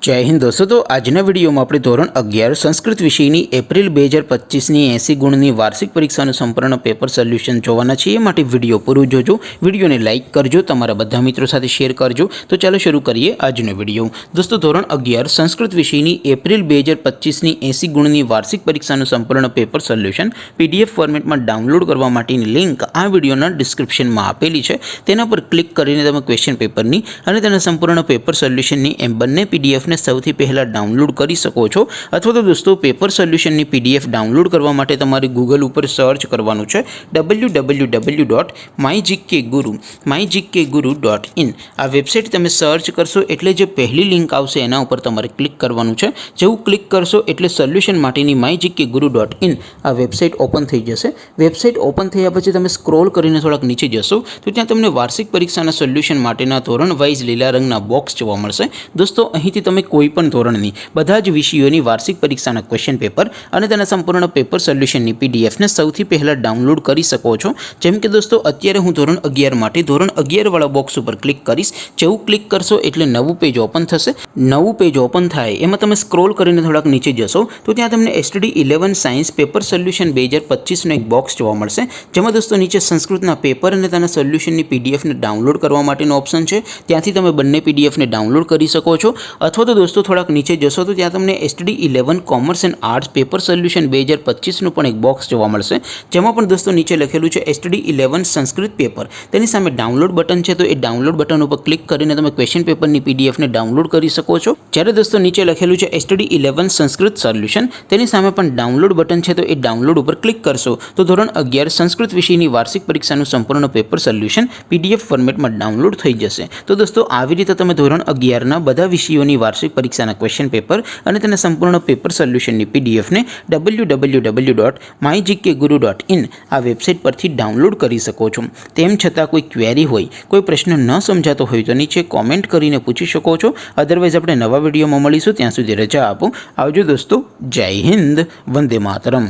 जय हिंद दोस्तों। तो आजना वीडियो में अपने धोरण 11 संस्कृत विषय एप्रिल 2025 80 गुणनी वार्षिक परीक्षा संपूर्ण पेपर सोल्यूशन जोवाना छे। माटे विडियो पूरो जोजो, विडियो ने लाइक करजो, तमारा बधा मित्रों साथे शेर करजो। तो चलो शुरू करिए आजनो विडियो। दोस्तों धोरण 11 संस्कृत विषय एप्रिल 2025 80 गुणनी वार्षिक परीक्षा संपूर्ण पेपर सोल्यूशन पीडीएफ फॉर्मेट में डाउनलॉड करवा माटेनी लिंक आ विडियोना डिस्क्रिप्शन में आपेली छे। तेना पर क्लिक करीने तमे क्वेश्चन पेपरनी अने तेना संपूर्ण पेपर सोल्यूशननी एम बंने पीडीएफ ने सौथी पहला डाउनलॉड करी सको छो। अथवा तो दोस्तों पेपर सोल्यूशन नी पीडीएफ डाउनलॉड करवा माटे तमारे गूगल पर सर्च करवानुं छे www.mygkguru.in। आ वेबसाइट तमे सर्च करशो एटले जे पहली लिंक आवशे एना उपर तमारे क्लिक करवानुं छे। जेवुं क्लिक करशो एटले सोल्यूशन माटेनी mygkguru.in आ वेबसाइट ओपन थई जशे। वेबसाइट ओपन थया पछी तमे स्क्रॉल करीने थोड़ाक नीचे जशो तो त्यां तमने वार्षिक परीक्षाना सोल्यूशन माटेना धोरण वाइज लीला रंगना बॉक्स जोवा मळशे। दोस्तों અહીંથી તમે કોઈપણ ધોરણની બધા જ વિષયોની વાર્ષિક પરીક્ષાના ક્વેશ્ચન પેપર અને તેના સંપૂર્ણ પેપર સોલ્યુશનની પીડીએફને સૌથી પહેલાં ડાઉનલોડ કરી શકો છો। જેમ કે દોસ્તો અત્યારે હું ધોરણ 11 માટે ધોરણ 11 વાળા બોક્સ ઉપર ક્લિક કરીશ। જેવું ક્લિક કરશો એટલે નવું પેજ ઓપન થશે। નવું પેજ ઓપન થાય એમાં તમે સ્ક્રોલ કરીને થોડાક નીચે જશો તો ત્યાં તમને એસટીડી 11 સાયન્સ પેપર સોલ્યુશન 2025નો એક બોક્સ જોવા મળશે। જેમાં દોસ્તો નીચે સંસ્કૃતના પેપર અને તેના સોલ્યુશનની પીડીએફને ડાઉનલોડ કરવા માટેનો ઓપ્શન છે। ત્યાંથી તમે બંને પીડીએફને ડાઉનલોડ કરી શકો છો। अथवा तो दोस्तों थोड़ा नीचे जशो तो त्यां तमने STD 11 commerce and arts paper solution 2025 पण एक बॉक्स जोवा मळशे। जेमां पण दोस्तों नीचे लखेलुं छे एसटीडी 11 संस्कृत पेपर, तेनी सामे डाउनलॉड बटन छे तो ए डाउनलॉड बटन पर क्लिक करीने तमे क्वेश्चन पेपरनी पीडीएफ ने डाउनलॉड करी सको छो। ज्यारे दोस्तों नीचे लखेलुं छे एसटीडी 11 संस्कृत सोल्यूशन, तेनी सामे पण डाउनलॉड बटन छे तो ए डाउनलॉड पर क्लिक करशो तो धोरण 11 संस्कृत विषयनी वार्षिक परीक्षानुं संपूर्ण पेपर सोल्यूशन पीडीएफ फॉर्मेट में डाउनलॉड थई जशे। तो दोस्तों आवी रीते तमे धोरण 11 ना बधा विषयोनी वार्षिक परीक्षाना क्वेश्चन पेपर અને તેના સંપૂર્ણ પેપર સોલ્યુશનની પીડીએફને www.mygkguru.in આ વેબસાઇટ પરથી ડાઉનલોડ કરી શકો છો। તેમ છતાં કોઈ ક્વેરી હોય, કોઈ પ્રશ્ન ન સમજાતો હોય તો નીચે કોમેન્ટ કરીને પૂછી શકો છો। અધરવાઇઝ આપણે નવા વિડીયોમાં મળીશું, ત્યાં સુધી રજા આપો। આવજો દોસ્તો, જય હિન્દ, વંદે માતરમ।